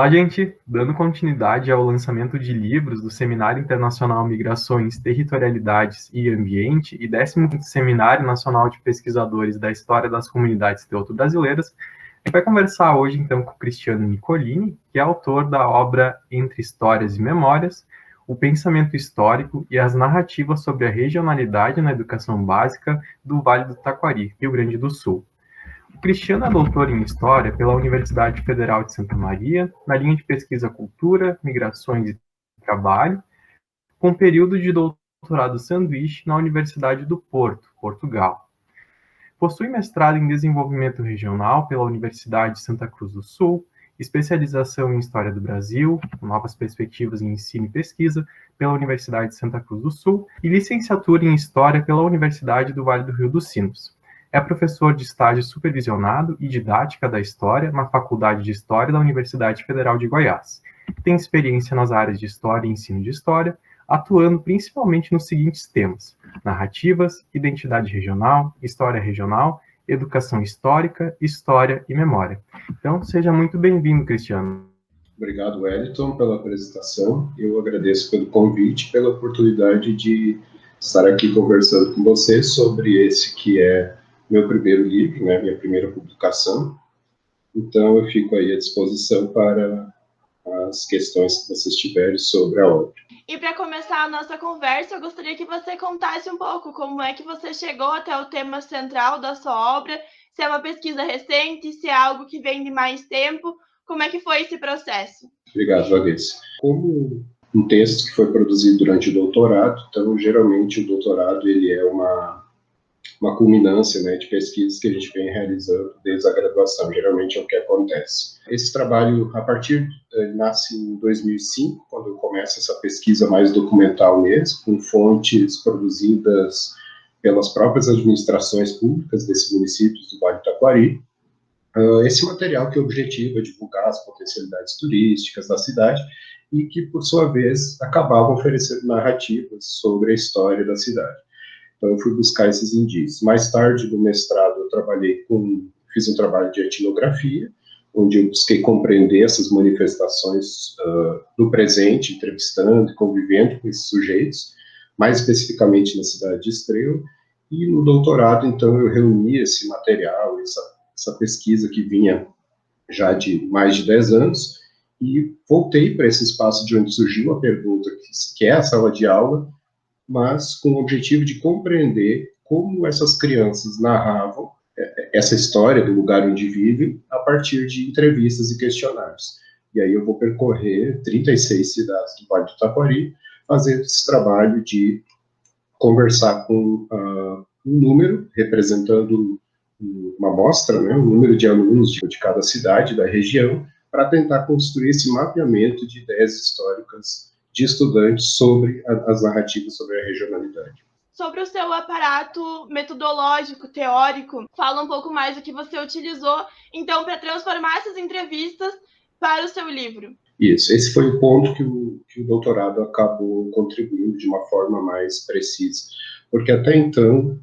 Olá, gente! Dando continuidade ao lançamento de livros do Seminário Internacional Migrações, Territorialidades e Ambiente e 15º Seminário Nacional de Pesquisadores da História das Comunidades Teuto-Brasileiras, a gente vai conversar hoje, então, com o Cristiano Nicolini, que é autor da obra Entre Histórias e Memórias, o pensamento histórico e as narrativas sobre a regionalidade na educação básica do Vale do Taquari, Rio Grande do Sul. O Cristiano é doutor em História pela Universidade Federal de Santa Maria, na linha de pesquisa Cultura, Migrações e Trabalho, com período de doutorado sanduíche na Universidade do Porto, Portugal. Possui mestrado em Desenvolvimento Regional pela Universidade de Santa Cruz do Sul, especialização em História do Brasil, com novas perspectivas em ensino e pesquisa, pela Universidade de Santa Cruz do Sul, e licenciatura em História pela Universidade do Vale do Rio dos Sinos. É professor de estágio supervisionado e didática da História na Faculdade de História da Universidade Federal de Goiás. Tem experiência nas áreas de História e Ensino de História, atuando principalmente nos seguintes temas: narrativas, identidade regional, história regional, educação histórica, história e memória. Então, seja muito bem-vindo, Cristiano. Obrigado, Wellington, pela apresentação. Eu agradeço pelo convite, pela oportunidade de estar aqui conversando com você sobre esse que é meu primeiro livro, né, minha primeira publicação. Então, eu fico aí à disposição para as questões que vocês tiverem sobre a obra. E para começar a nossa conversa, eu gostaria que você contasse um pouco como é que você chegou até o tema central da sua obra, se é uma pesquisa recente, se é algo que vem de mais tempo, como é que foi esse processo? Obrigado, Vanessa. Como um texto que foi produzido durante o doutorado, então, geralmente, o doutorado ele é uma culminância, né, de pesquisas que a gente vem realizando desde a graduação, geralmente é o que acontece. Esse trabalho, nasce em 2005, quando eu começo essa pesquisa mais documental mesmo, com fontes produzidas pelas próprias administrações públicas desses municípios do Vale do Taquari. Esse material que objetiva divulgar as potencialidades turísticas da cidade e que, por sua vez, acabava oferecendo narrativas sobre a história da cidade. Então, eu fui buscar esses indícios. Mais tarde, no mestrado, eu fiz um trabalho de etnografia, onde eu busquei compreender essas manifestações do presente, entrevistando e convivendo com esses sujeitos, mais especificamente na cidade de Estrela. E no doutorado, então, eu reuni esse material, essa pesquisa que vinha já de mais de 10 anos, e voltei para esse espaço de onde surgiu a pergunta, que é a sala de aula, mas com o objetivo de compreender como essas crianças narravam essa história do lugar onde vivem a partir de entrevistas e questionários. E aí eu vou percorrer 36 cidades do Vale do Taquari, fazendo esse trabalho de conversar com um número, representando uma amostra, né, um número de alunos de cada cidade da região, para tentar construir esse mapeamento de ideias históricas de estudantes sobre as narrativas sobre a regionalidade. Sobre o seu aparato metodológico, teórico, fala um pouco mais do que você utilizou, então, para transformar essas entrevistas para o seu livro. Isso, esse foi o ponto que o doutorado acabou contribuindo de uma forma mais precisa, porque até então,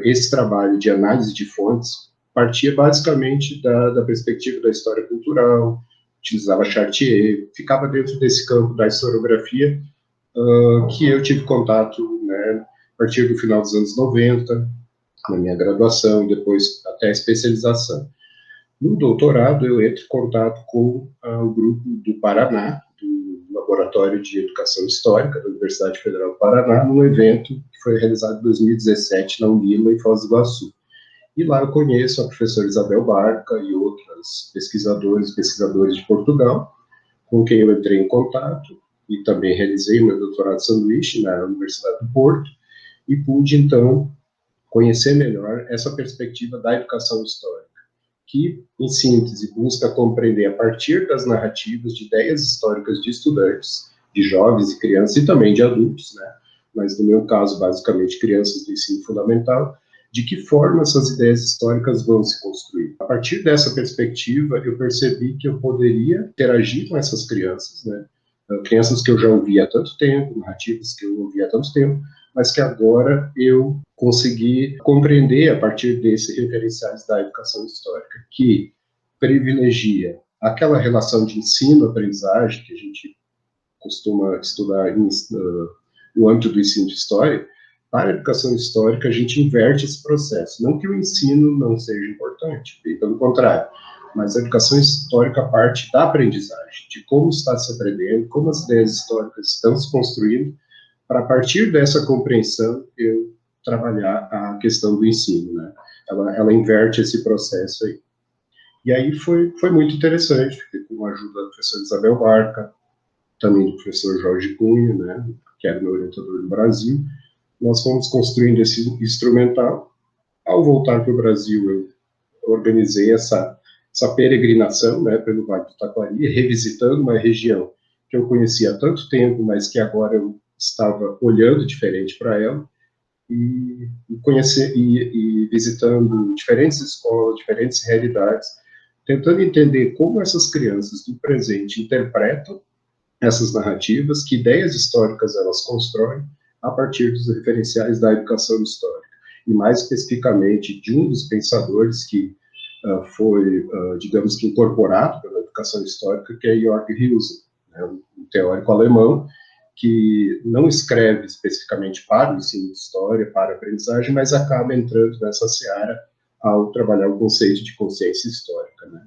esse trabalho de análise de fontes partia basicamente da perspectiva da história cultural, utilizava Chartier, ficava dentro desse campo da historiografia, que eu tive contato, né, a partir do final dos anos 90, na minha graduação, depois até a especialização. No doutorado, eu entro em contato com o grupo do Paraná, do Laboratório de Educação Histórica da Universidade Federal do Paraná, num evento que foi realizado em 2017 na Unila, em Foz do Iguaçu. E lá eu conheço a professora Isabel Barca e outras pesquisadores e pesquisadores de Portugal, com quem eu entrei em contato, e também realizei meu doutorado sanduíche na Universidade do Porto, e pude, então, conhecer melhor essa perspectiva da educação histórica, que, em síntese, busca compreender a partir das narrativas de ideias históricas de estudantes, de jovens e crianças, e também de adultos, né? Mas no meu caso, basicamente, crianças do ensino fundamental, de que forma essas ideias históricas vão se construir. A partir dessa perspectiva, eu percebi que eu poderia interagir com essas crianças, né? Crianças que eu já ouvia há tanto tempo, narrativas que eu ouvia há tanto tempo, mas que agora eu consegui compreender a partir desses referenciais da educação histórica, que privilegia aquela relação de ensino-aprendizagem que a gente costuma estudar no âmbito do ensino de história. Para a educação histórica, a gente inverte esse processo. Não que o ensino não seja importante, pelo contrário, mas a educação histórica parte da aprendizagem, de como está se aprendendo, como as ideias históricas estão se construindo, para a partir dessa compreensão eu trabalhar a questão do ensino, né? Ela inverte esse processo aí. E aí foi muito interessante, porque com a ajuda da professora Isabel Barca, também do professor Jorge Cunha, né, que era meu orientador no Brasil, nós fomos construindo esse instrumental. Ao voltar para o Brasil, eu organizei essa peregrinação, né, pelo Vale do Taquari, revisitando uma região que eu conhecia há tanto tempo, mas que agora eu estava olhando diferente para ela, e visitando diferentes escolas, diferentes realidades, tentando entender como essas crianças do presente interpretam essas narrativas, que ideias históricas elas constroem a partir dos referenciais da educação histórica. E mais especificamente de um dos pensadores que foi, digamos que, incorporado pela educação histórica, que é Jörg Hilsen, né, um teórico alemão que não escreve especificamente para o ensino de história, para a aprendizagem, mas acaba entrando nessa seara ao trabalhar o conceito de consciência histórica, né?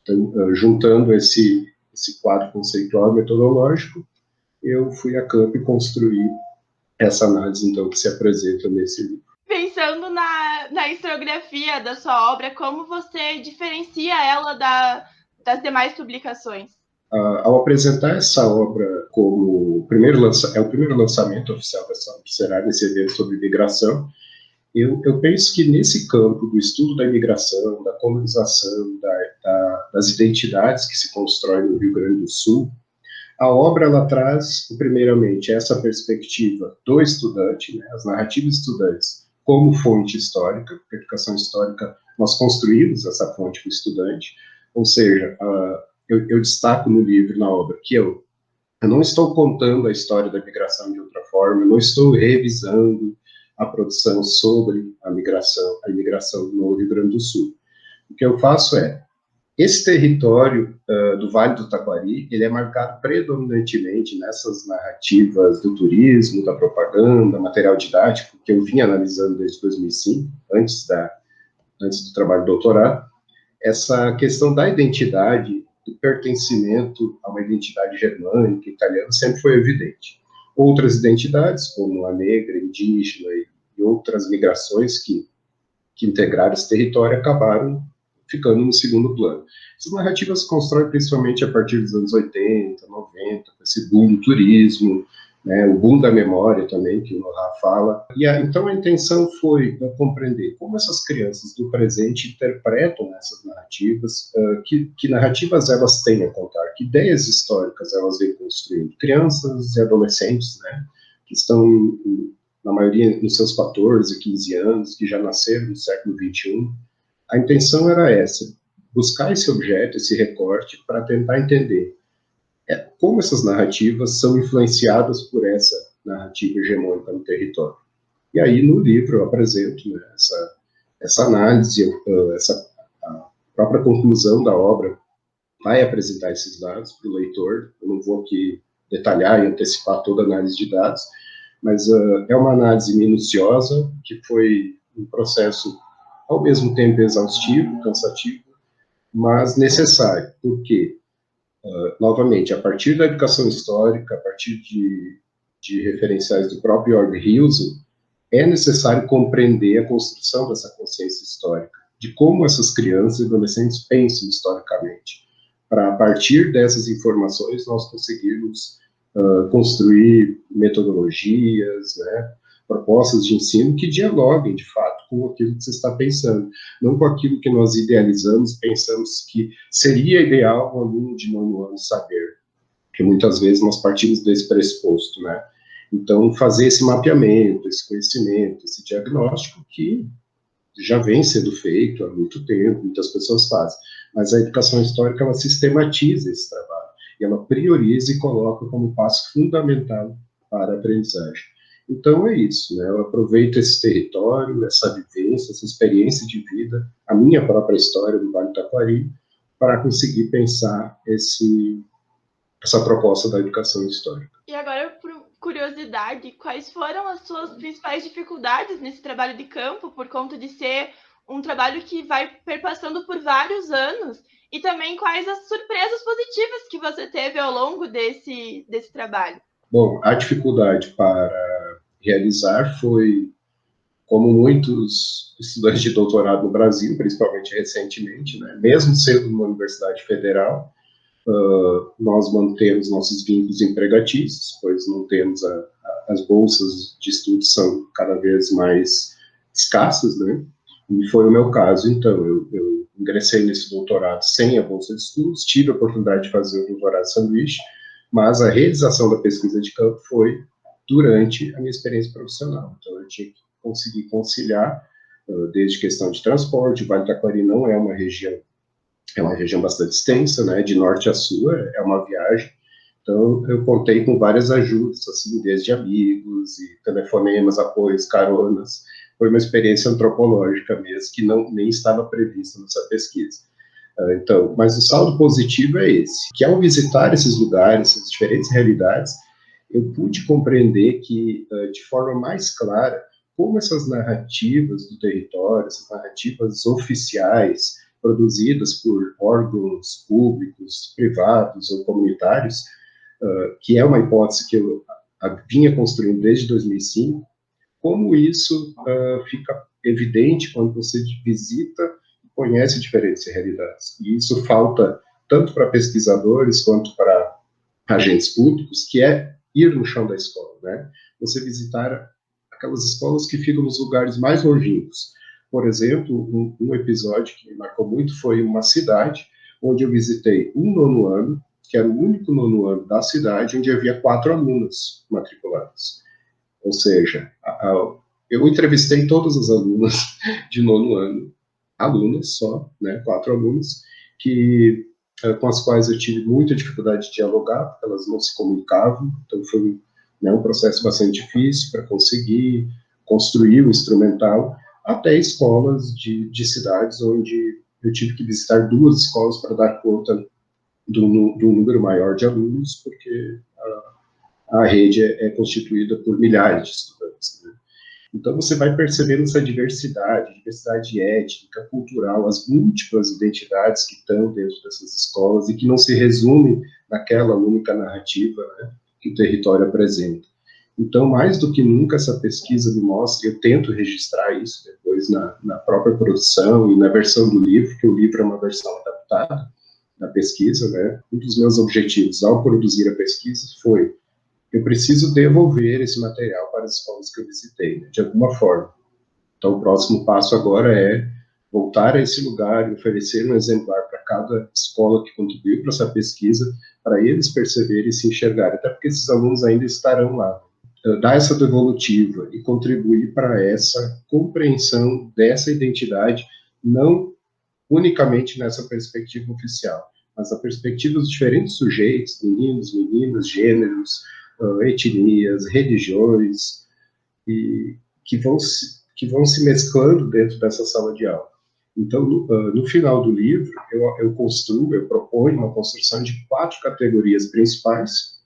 Então, juntando esse quadro conceitual e metodológico, eu fui a campo e construí essa análise, então, que se apresenta nesse livro. Pensando na historiografia da sua obra, como você diferencia ela das demais publicações? Ao apresentar essa obra como o primeiro lançamento oficial dessa obra, será nesse evento sobre migração, eu penso que nesse campo do estudo da imigração, da colonização, das identidades que se constroem no Rio Grande do Sul, a obra ela traz, primeiramente, essa perspectiva do estudante, né, as narrativas estudantes, como fonte histórica, porque a educação histórica, nós construímos essa fonte para o estudante, ou seja, eu destaco no livro, na obra, que eu não estou contando a história da migração de outra forma, eu não estou revisando a produção sobre a imigração no Rio Grande do Sul. O que eu faço é, esse território do Vale do Taquari, ele é marcado predominantemente nessas narrativas do turismo, da propaganda, material didático, que eu vinha analisando desde 2005, antes do trabalho de doutorado. Essa questão da identidade, do pertencimento a uma identidade germânica, italiana, sempre foi evidente. Outras identidades, como a negra, indígena e outras migrações que integraram esse território, acabaram ficando no segundo plano. Essas narrativas se constroem principalmente a partir dos anos 80, 90, esse boom do turismo, né, o boom da memória também, que o Nohar fala. Então a intenção foi compreender como essas crianças do presente interpretam essas narrativas, que narrativas elas têm a contar, que ideias históricas elas vêm construindo. Crianças e adolescentes, né, que estão, na maioria, nos seus 14, 15 anos, que já nasceram no século XXI. A intenção era essa, buscar esse objeto, esse recorte, para tentar entender como essas narrativas são influenciadas por essa narrativa hegemônica no território. E aí, no livro, eu apresento, né, essa análise, a própria conclusão da obra vai apresentar esses dados para o leitor. Eu não vou aqui detalhar e antecipar toda a análise de dados, mas é uma análise minuciosa, que foi um processo, ao mesmo tempo, exaustivo, cansativo, mas necessário. Por quê? Novamente, a partir da educação histórica, a partir de referenciais do próprio Jörg Hilsen, é necessário compreender a construção dessa consciência histórica, de como essas crianças e adolescentes pensam historicamente, para, a partir dessas informações, nós conseguirmos construir metodologias, né, propostas de ensino que dialoguem, de fato, com aquilo que você está pensando, não com aquilo que nós idealizamos, pensamos que seria ideal um aluno de 9º ano saber, porque muitas vezes nós partimos desse pressuposto, né? Então, fazer esse mapeamento, esse conhecimento, esse diagnóstico que já vem sendo feito há muito tempo, muitas pessoas fazem, mas a educação histórica, ela sistematiza esse trabalho, e ela prioriza e coloca como passo fundamental para a aprendizagem. Então é isso, né? Eu aproveito esse território, essa vivência, essa experiência de vida, a minha própria história do Vale do Taquari, para conseguir pensar essa proposta da educação histórica. E agora, por curiosidade, quais foram as suas principais dificuldades nesse trabalho de campo, por conta de ser um trabalho que vai perpassando por vários anos, e também quais as surpresas positivas que você teve ao longo desse trabalho? Bom, a dificuldade para realizar foi, como muitos estudantes de doutorado no Brasil, principalmente recentemente, né, mesmo sendo uma universidade federal, nós mantemos nossos vínculos empregatícios, pois não temos as bolsas de estudo são cada vez mais escassas, né? E foi o meu caso, então, eu ingressei nesse doutorado sem a bolsa de estudos, tive a oportunidade de fazer o doutorado sanduíche, mas a realização da pesquisa de campo foi durante a minha experiência profissional. Então, eu tinha que conseguir conciliar, desde questão de transporte. O Vale do Taquari não é uma região bastante extensa, né, de norte a sul, é uma viagem. Então, eu contei com várias ajudas, assim, desde amigos e telefonemas, apoios, caronas. Foi uma experiência antropológica mesmo, que nem estava prevista nessa pesquisa. Então, mas o saldo positivo é esse, que ao visitar esses lugares, essas diferentes realidades, eu pude compreender que, de forma mais clara, como essas narrativas do território, essas narrativas oficiais, produzidas por órgãos públicos, privados ou comunitários, que é uma hipótese que eu vinha construindo desde 2005, como isso fica evidente quando você visita e conhece diferentes realidades. E isso falta tanto para pesquisadores quanto para agentes públicos, que é ir no chão da escola, né? Você visitar aquelas escolas que ficam nos lugares mais longínquos. Por exemplo, um episódio que me marcou muito foi uma cidade onde eu visitei um nono ano, que era o único nono ano da cidade, onde havia 4 alunos matriculados. Ou seja, eu entrevistei todas as alunas de nono ano, alunas só, né, 4 alunos, com as quais eu tive muita dificuldade de dialogar, porque elas não se comunicavam, então foi, né, um processo bastante difícil para conseguir construir o instrumental, até escolas de cidades onde eu tive que visitar 2 escolas para dar conta do número maior de alunos, porque a rede é constituída por milhares de estudantes, né? Então, você vai percebendo essa diversidade étnica, cultural, as múltiplas identidades que estão dentro dessas escolas e que não se resumem naquela única narrativa, né, que o território apresenta. Então, mais do que nunca, essa pesquisa me mostra, eu tento registrar isso depois na própria produção e na versão do livro, que o livro é uma versão adaptada da pesquisa, né? Um dos meus objetivos ao produzir a pesquisa foi: eu preciso devolver esse material para as escolas que eu visitei, né, de alguma forma. Então, o próximo passo agora é voltar a esse lugar e oferecer um exemplar para cada escola que contribuiu para essa pesquisa, para eles perceberem e se enxergarem, até porque esses alunos ainda estarão lá. Dar essa devolutiva e contribuir para essa compreensão dessa identidade, não unicamente nessa perspectiva oficial, mas a perspectiva dos diferentes sujeitos, meninos, meninas, gêneros, etnias, religiões, e que vão se mesclando dentro dessa sala de aula. Então, no final do livro, eu proponho uma construção de 4 categorias principais,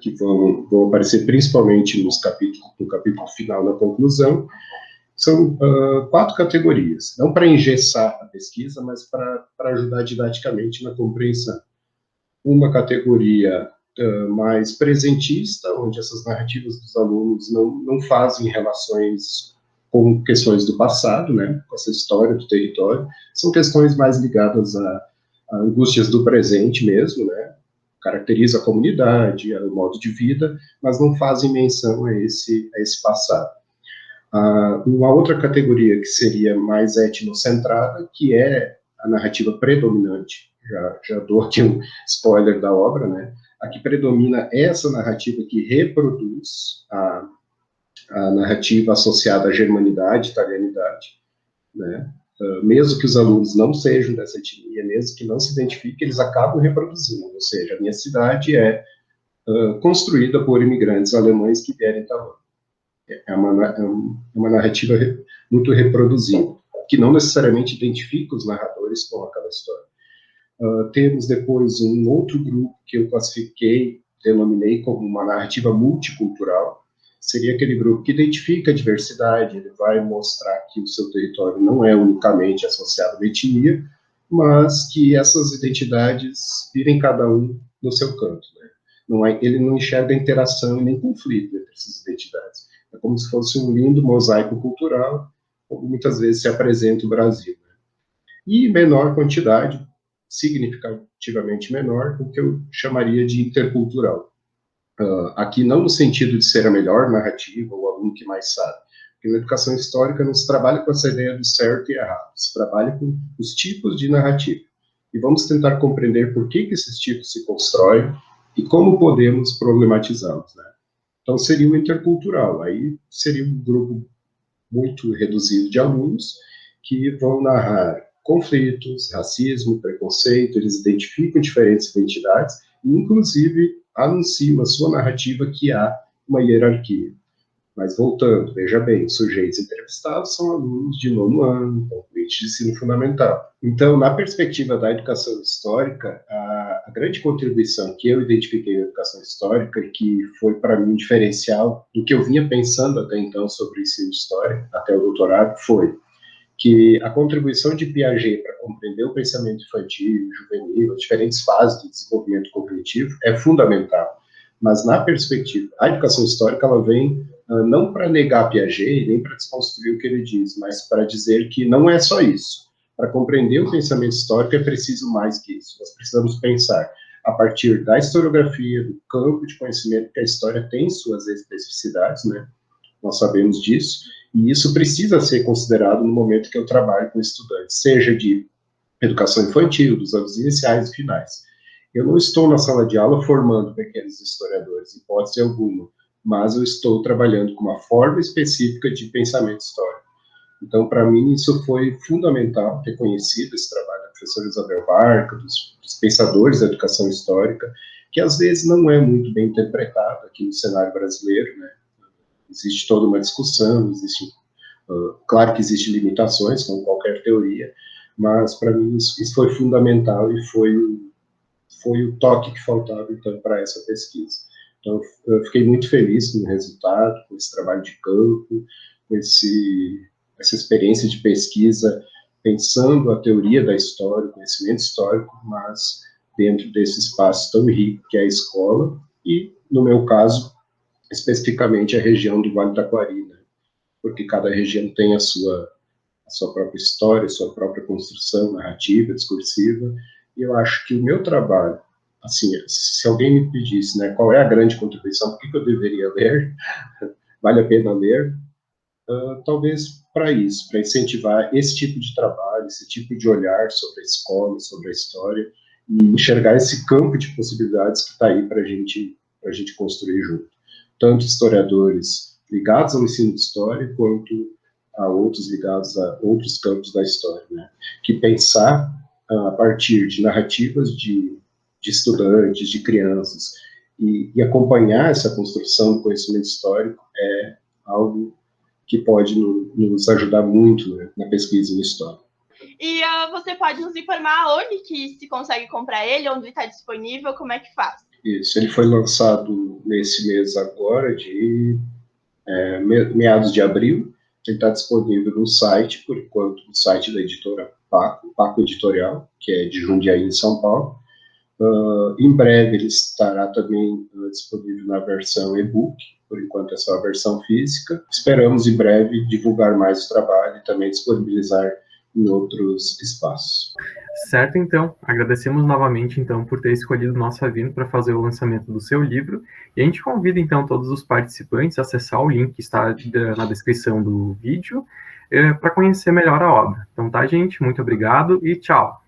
que vão aparecer principalmente no capítulo final, na conclusão. São 4 categorias, não para engessar a pesquisa, mas para ajudar didaticamente na compreensão. Uma categoria mais presentista, onde essas narrativas dos alunos não fazem relações com questões do passado, né, com essa história do território, são questões mais ligadas a angústias do presente mesmo, né, caracteriza a comunidade, o modo de vida, mas não fazem menção a esse passado. Uma outra categoria que seria mais etnocentrada, que é a narrativa predominante, já dou aqui um spoiler da obra, né, a que predomina essa narrativa que reproduz a narrativa associada à germanidade, italianidade, né, mesmo que os alunos não sejam dessa etnia, mesmo que não se identifiquem, eles acabam reproduzindo, ou seja, a minha cidade é construída por imigrantes alemães que vieram da Holanda. É uma narrativa muito reproduzida, que não necessariamente identifica os narradores com aquela história. Temos depois um outro grupo que eu denominei como uma narrativa multicultural. Seria aquele grupo que identifica a diversidade, ele vai mostrar que o seu território não é unicamente associado à etnia, mas que essas identidades vivem cada um no seu canto, né? Ele não enxerga interação e nem conflito entre essas identidades. É como se fosse um lindo mosaico cultural, como muitas vezes se apresenta o Brasil, né? E menor quantidade, significativamente menor, o que eu chamaria de intercultural. Aqui não no sentido de ser a melhor narrativa ou o aluno que mais sabe, porque na educação histórica não se trabalha com essa ideia do certo e errado, se trabalha com os tipos de narrativa. E vamos tentar compreender por que esses tipos se constroem e como podemos problematizá-los, né? Então seria o intercultural, aí seria um grupo muito reduzido de alunos que vão narrar conflitos, racismo, preconceito, eles identificam diferentes identidades e, inclusive, anunciam a sua narrativa que há uma hierarquia. Mas voltando, veja bem, os sujeitos entrevistados são alunos de 9º ano, concluintes de ensino fundamental. Então, na perspectiva da educação histórica, a grande contribuição que eu identifiquei na educação histórica, e que foi para mim um diferencial do que eu vinha pensando até então sobre o ensino de história, até o doutorado, foi que a contribuição de Piaget para compreender o pensamento infantil, juvenil, as diferentes fases do desenvolvimento cognitivo é fundamental. Mas na perspectiva, a educação histórica ela vem não para negar Piaget, nem para desconstruir o que ele diz, mas para dizer que não é só isso. Para compreender o pensamento histórico é preciso mais que isso. Nós precisamos pensar a partir da historiografia, do campo de conhecimento que a história tem suas especificidades, né? Nós sabemos disso, e isso precisa ser considerado no momento que eu trabalho com estudantes, seja de educação infantil, dos anos iniciais e finais. Eu não estou na sala de aula formando pequenos historiadores, hipótese alguma, mas eu estou trabalhando com uma forma específica de pensamento histórico. Então, para mim, isso foi fundamental, ter conhecido esse trabalho da professora Isabel Barca, dos pensadores da educação histórica, que às vezes não é muito bem interpretado aqui no cenário brasileiro, né? Existe toda uma discussão, claro que existem limitações, como qualquer teoria, mas para mim isso foi fundamental e foi o toque que faltava, então, para essa pesquisa. Então, eu fiquei muito feliz com o resultado, com esse trabalho de campo, com essa experiência de pesquisa, pensando a teoria da história, o conhecimento histórico, mas dentro desse espaço tão rico que é a escola, e, no meu caso, especificamente a região do Vale do Taquari, né? Porque cada região tem a sua própria história, a sua própria construção narrativa, discursiva, e eu acho que o meu trabalho, assim, se alguém me pedisse, né, qual é a grande contribuição, por que eu deveria ler, vale a pena ler, talvez para isso, para incentivar esse tipo de trabalho, esse tipo de olhar sobre a escola, sobre a história, e enxergar esse campo de possibilidades que está aí para a gente construir junto. Tanto historiadores ligados ao ensino de história, quanto a outros ligados a outros campos da história, né? Que pensar a partir de narrativas de estudantes, de crianças, e acompanhar essa construção do conhecimento histórico é algo que pode nos ajudar muito, né, na pesquisa em história. E você pode nos informar onde que se consegue comprar ele, onde ele está disponível, como é que faz? Isso, ele foi lançado nesse mês agora, de meados de abril. Ele está disponível no site, por enquanto, no site da editora Paco Editorial, que é de Jundiaí, em São Paulo. Em breve ele estará também disponível na versão e-book, por enquanto é só a versão física. Esperamos em breve divulgar mais o trabalho e também disponibilizar em outros espaços. Certo, então. Agradecemos novamente, então, por ter escolhido o nosso evento para fazer o lançamento do seu livro. E a gente convida, então, todos os participantes a acessar o link que está na descrição do vídeo para conhecer melhor a obra. Então, tá, gente? Muito obrigado e tchau!